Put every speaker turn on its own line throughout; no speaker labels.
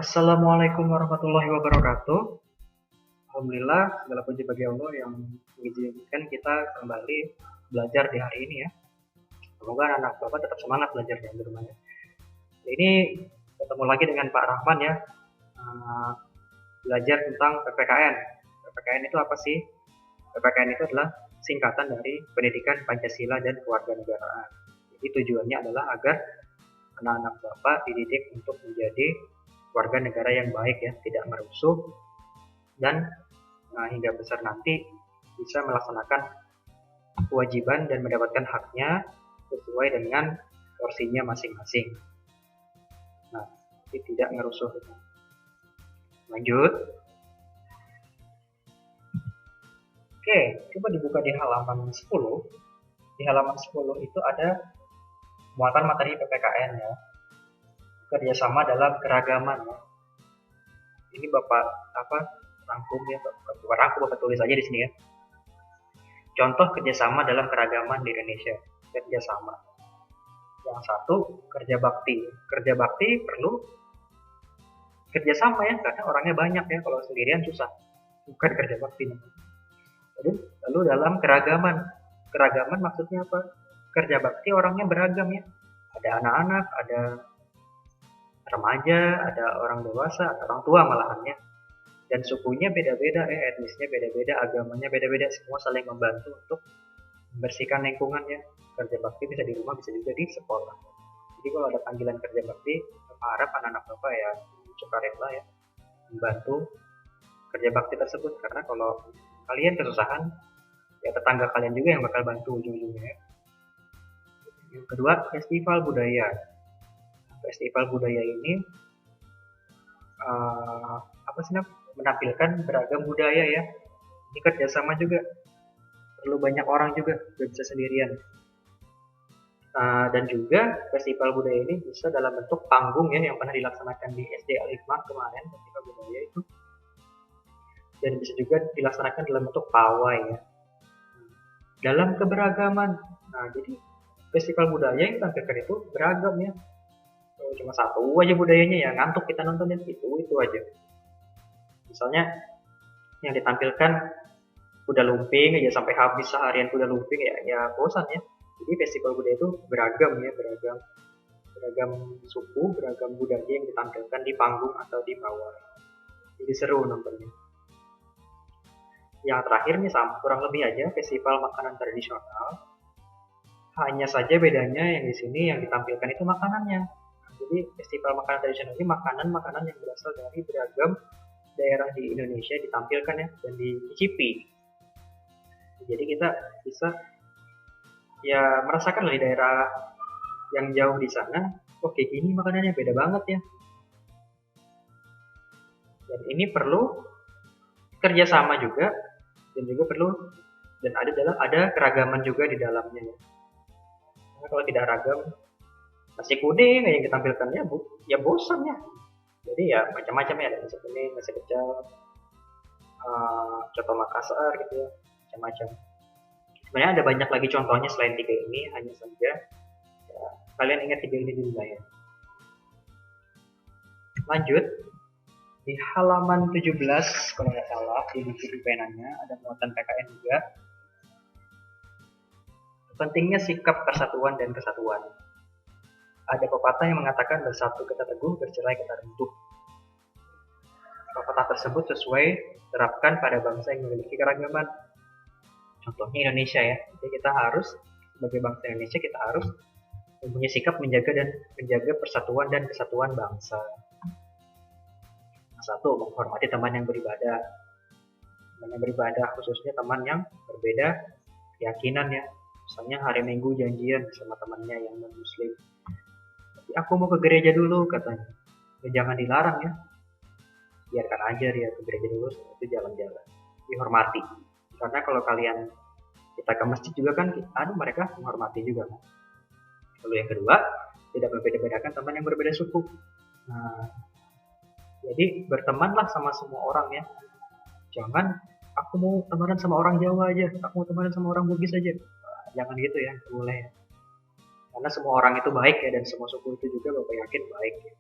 Assalamualaikum warahmatullahi wabarakatuh. Alhamdulillah, segala puji bagi Allah yang mengizinkan kita kembali belajar di hari ini ya. Semoga anak Bapak tetap semangat belajarnya di rumahnya. Ini ketemu lagi dengan Pak Rahman ya. Belajar tentang PPKN. PPKN itu apa sih? PPKN itu adalah singkatan dari Pendidikan Pancasila dan Kewarganegaraan. Jadi tujuannya adalah agar anak-anak Bapak dididik untuk menjadi warga negara yang baik ya, tidak merusuh dan hingga besar nanti bisa melaksanakan kewajiban dan mendapatkan haknya sesuai dengan porsinya masing-masing. Nah, jadi tidak merusuh. Lanjut. Oke, coba dibuka di halaman 10. Di halaman 10 itu ada muatan materi PPKN ya. Kerjasama dalam keragaman ya. Ini Bapak rangkum ya, bukan rangkum, Bapak tulis aja di sini ya. Contoh kerjasama dalam keragaman di Indonesia. Kerjasama. Yang satu, kerja bakti. Kerja bakti perlu kerjasama ya, karena orangnya banyak ya. Kalau sendirian susah. Bukan kerja bakti. Jadi, lalu dalam keragaman. Keragaman maksudnya apa? Kerja bakti orangnya beragam ya. Ada anak-anak, ada remaja, ada orang dewasa, ada orang tua malahannya, dan sukunya beda-beda, etnisnya beda-beda, agamanya beda-beda, semua saling membantu untuk membersihkan lingkungannya. Kerja bakti bisa di rumah, bisa juga di sekolah. Jadi kalau ada panggilan kerja bakti, harap anak-anak Bapak ya sukarela ya membantu kerja bakti tersebut, karena kalau kalian kesusahan, ya tetangga kalian juga yang bakal bantu ujung-ujungnya. Yang kedua, festival budaya. Festival budaya ini menampilkan beragam budaya ya. Ini kerjasama juga, perlu banyak orang juga, gak bisa sendirian. Dan juga festival budaya ini bisa dalam bentuk panggung ya, yang pernah dilaksanakan di SD Al-Hikmah kemarin, festival budaya itu. Dan bisa juga dilaksanakan dalam bentuk pawai ya. Dalam keberagaman. Nah, jadi festival budaya yang ditampilkan itu beragam ya. Cuma satu aja budayanya ya ngantuk kita nontonin, itu aja. Misalnya yang ditampilkan kuda lumping aja sampai habis seharian kuda lumping ya bosan ya. Jadi festival budaya itu beragam ya, beragam suku, beragam budaya yang ditampilkan di panggung atau di bawah. Jadi seru nontonnya. Yang terakhir nih sama kurang lebih aja festival makanan tradisional. Hanya saja bedanya yang di sini yang ditampilkan itu makanannya. Jadi festival makanan tradisional ini makanan-makanan yang berasal dari beragam daerah di Indonesia ditampilkan ya dan dicicipi. Jadi kita bisa ya merasakan di daerah yang jauh di sana, oh kayak gini makanannya beda banget ya. Dan ini perlu kerjasama juga, dan juga perlu dan ada keragaman juga di dalamnya ya. Karena kalau tidak ragam, nasi kuning yang ditampilkannya ya bosan ya. Jadi ya macam-macam ya, ada nasi kuning, nasi pecel, coto Makassar gitu ya, macam-macam. Sebenarnya ada banyak lagi contohnya selain tiga ini, hanya saja ya, kalian ingat tiga ini dulu lah ya. Lanjut, di halaman 17 kalau nggak salah di buku penanya ada muatan PKN juga. Pentingnya sikap persatuan dan kesatuan. Ada pepatah yang mengatakan bersatu kita teguh, bercerai kita runtuh. Pepatah tersebut sesuai terapkan pada bangsa yang memiliki keragaman. Contohnya Indonesia ya. Jadi kita harus sebagai bangsa Indonesia kita harus mempunyai sikap menjaga persatuan dan kesatuan bangsa. Satu, menghormati teman yang beribadah. Teman yang beribadah khususnya teman yang berbeda keyakinan ya. Misalnya hari Minggu janjian sama temannya yang non-muslim. Aku mau ke gereja dulu katanya. Ya, jangan dilarang ya. Biarkan aja dia ke gereja dulu, itu jalan-jalan. Dihormati. Karena kalau kita ke masjid juga kan, mereka menghormati juga kan. Lalu yang kedua, tidak membeda-bedakan teman yang berbeda suku. Nah, jadi bertemanlah sama semua orang ya. Jangan aku mau temenan sama orang Jawa aja, aku mau temenan sama orang Bugis aja. Nah, jangan gitu ya, boleh ya. Karena semua orang itu baik ya, dan semua suku itu juga Bapak yakin baik ya.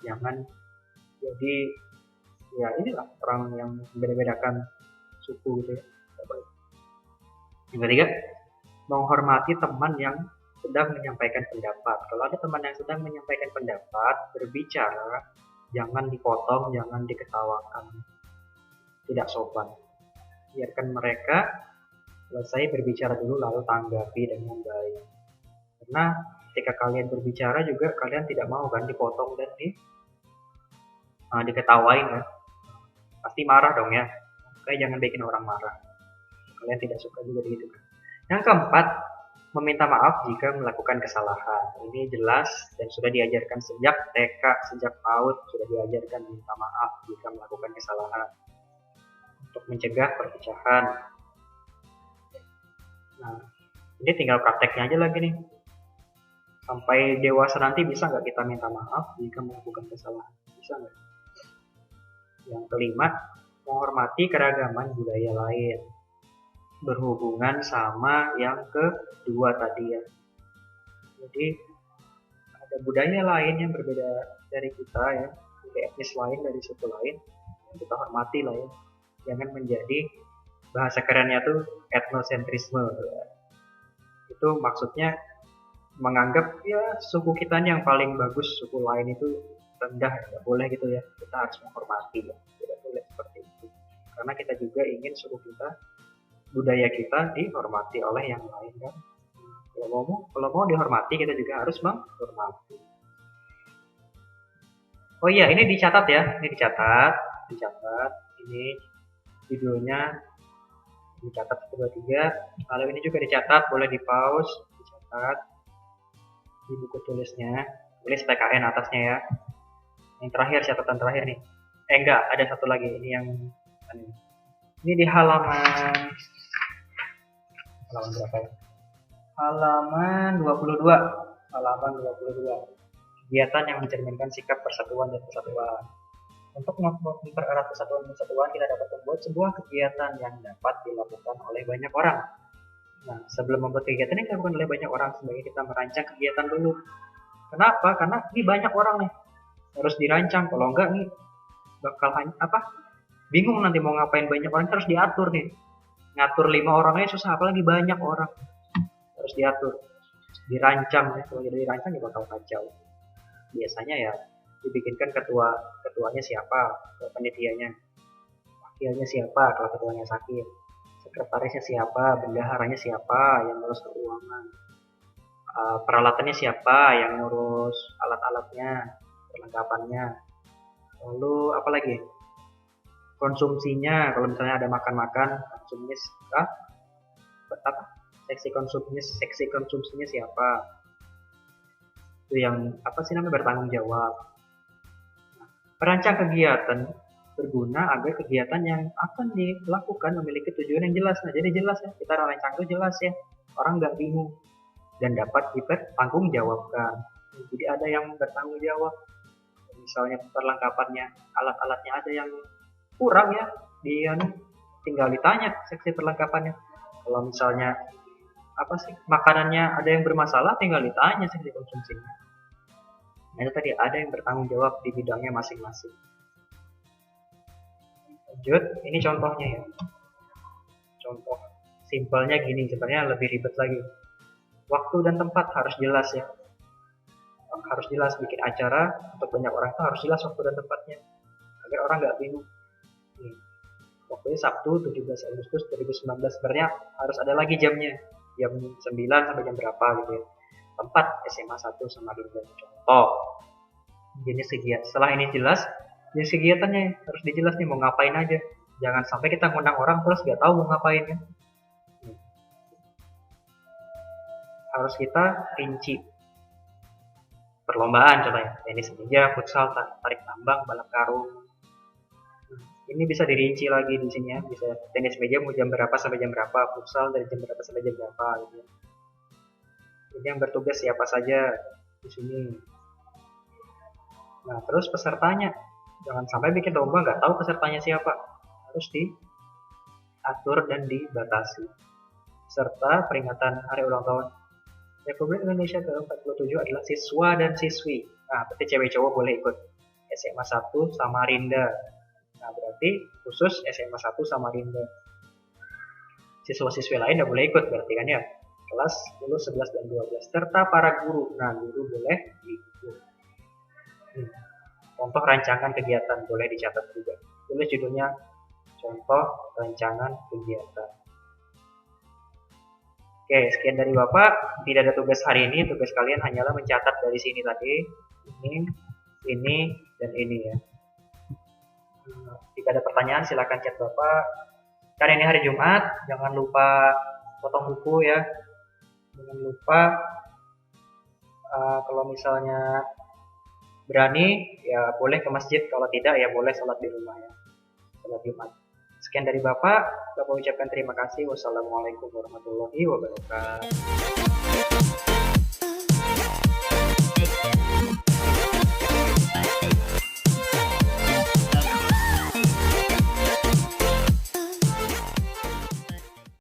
Jangan Jadi ya inilah orang yang beda-bedakan suku gitu ya. Yang ketiga, menghormati teman yang sedang menyampaikan pendapat. Kalau ada teman yang sedang menyampaikan pendapat, berbicara, jangan dipotong, jangan diketawakan. Tidak sopan. Biarkan mereka selesai berbicara dulu lalu tanggapi dengan baik. Karena ketika kalian berbicara juga kalian tidak mau kan dipotong dan diketawain ya. Pasti marah dong ya. Kayak jangan bikin orang marah. Kalian tidak suka juga gitu kan. Yang keempat, meminta maaf jika melakukan kesalahan. Ini jelas dan sudah diajarkan sejak TK, sejak PAUD sudah diajarkan minta maaf jika melakukan kesalahan untuk mencegah perpecahan. Nah, ini tinggal prakteknya aja lagi nih. Sampai dewasa nanti bisa nggak kita minta maaf jika melakukan kesalahan? Bisa nggak? Yang kelima, menghormati keragaman budaya lain. Berhubungan sama yang kedua tadi ya. Jadi ada budaya lain yang berbeda dari kita ya, budaya etnis lain dari suku lain, kita hormati lah ya. Jangan menjadi bahasa kerennya tuh etnosentrisme. Itu maksudnya menganggap ya suku kita yang paling bagus, suku lain itu rendah, tidak boleh gitu ya. Kita harus menghormati ya, tidak boleh seperti itu. Karena kita juga ingin suku kita, budaya kita dihormati oleh yang lain kan. Kalau mau dihormati kita juga harus menghormati. Oh iya, ini dicatat ya, ini dicatat. Ini videonya dicatat 1, 2, 3. Kalau ini juga dicatat, boleh di pause, dicatat di buku tulisnya, tulis PKN atasnya ya. Yang terakhir, catatan terakhir nih. Enggak, ada satu lagi, ini di halaman berapa ya? Halaman 22. Halaman 22. Kegiatan yang mencerminkan sikap persatuan dan kesatuan. Untuk mempererat persatuan dan kesatuan, kita dapat membuat sebuah kegiatan yang dapat dilakukan oleh banyak orang. Nah, sebelum membuat kegiatan yang dilakukan oleh banyak orang, sebaiknya kita merancang kegiatan dulu. Kenapa? Karena ini banyak orang nih, harus dirancang. Kalau enggak nih, bakal bingung nanti mau ngapain, banyak orang, harus diatur nih. Ngatur 5 orang aja susah, apalagi banyak orang. Harus diatur, dirancang ya. Kalau jadi dirancang ya bakal kacau. Biasanya ya dibikinkan ketuanya siapa, panitianya, wakilnya siapa kalau ketuanya sakit, sekretarisnya siapa, bendaharanya siapa yang ngurus keuangan, peralatannya siapa yang ngurus alat-alatnya, perlengkapannya, lalu apa lagi, konsumsinya, kalau misalnya ada makan-makan, konsumsinya seksi konsumsinya siapa, itu yang bertanggung jawab. Perancang kegiatan berguna agar kegiatan yang akan dilakukan memiliki tujuan yang jelas. Nah, jadi jelas ya, kita rancang itu jelas ya, orang nggak bingung dan dapat dipertanggungjawabkan. Jadi ada yang bertanggung jawab. Misalnya perlengkapannya, alat-alatnya ada yang kurang ya, dia tinggal ditanya seksi perlengkapannya. Kalau misalnya makanannya ada yang bermasalah, tinggal ditanya seksi konsumsinya. Nah, itu tadi ada yang bertanggung jawab di bidangnya masing-masing. Lanjut, ini contohnya ya. Contoh simpelnya gini, sebenarnya lebih ribet lagi. Waktu dan tempat harus jelas ya. Harus jelas, bikin acara untuk banyak orang itu harus jelas waktu dan tempatnya, agar orang nggak bingung. Waktunya Sabtu 17 Agustus 2019, sebenarnya harus ada lagi jamnya, jam 9 sampai jam berapa gitu ya. Tempat SMA 1 sama 2 contoh. Jenis kegiatan, setelah ini jelas, jenis kegiatannya harus dijelas nih, mau ngapain aja. Jangan sampai kita ngundang orang terus nggak tahu mau ngapain kan. Harus kita rinci. Perlombaan contohnya, tenis meja, futsal, tarik tambang, balap karung. Ini bisa dirinci lagi di sini ya, bisa tenis meja mau jam berapa sampai jam berapa, futsal dari jam berapa sampai jam berapa gitu. Jadi yang bertugas siapa saja di sini. Nah, terus pesertanya, jangan sampai bikin lomba nggak tahu pesertanya siapa, harus diatur dan dibatasi. Serta peringatan hari ulang tahun Republik Indonesia ke-47 adalah siswa dan siswi. Nah, berarti cewek cowok boleh ikut. SMA 1 Samarinda. Nah, berarti khusus SMA 1 Samarinda. Siswa-siswi lain tidak boleh ikut berarti kan ya. Kelas 10, 11, dan 12. Serta para guru. Nah, guru boleh ikut. Contoh rancangan kegiatan boleh dicatat juga. Tulis judulnya contoh rancangan kegiatan. Oke, sekian dari Bapak. Tidak ada tugas hari ini. Tugas kalian hanyalah mencatat dari sini tadi. Ini, dan ini ya. Jika ada pertanyaan silakan chat Bapak. Kan ini hari Jumat, jangan lupa potong buku ya. Jangan lupa kalau misalnya berani ya boleh ke masjid, kalau tidak ya boleh sholat di rumah ya. Sholat Jumat. Sekian dari Bapak ucapkan terima kasih. Wassalamualaikum warahmatullahi wabarakatuh.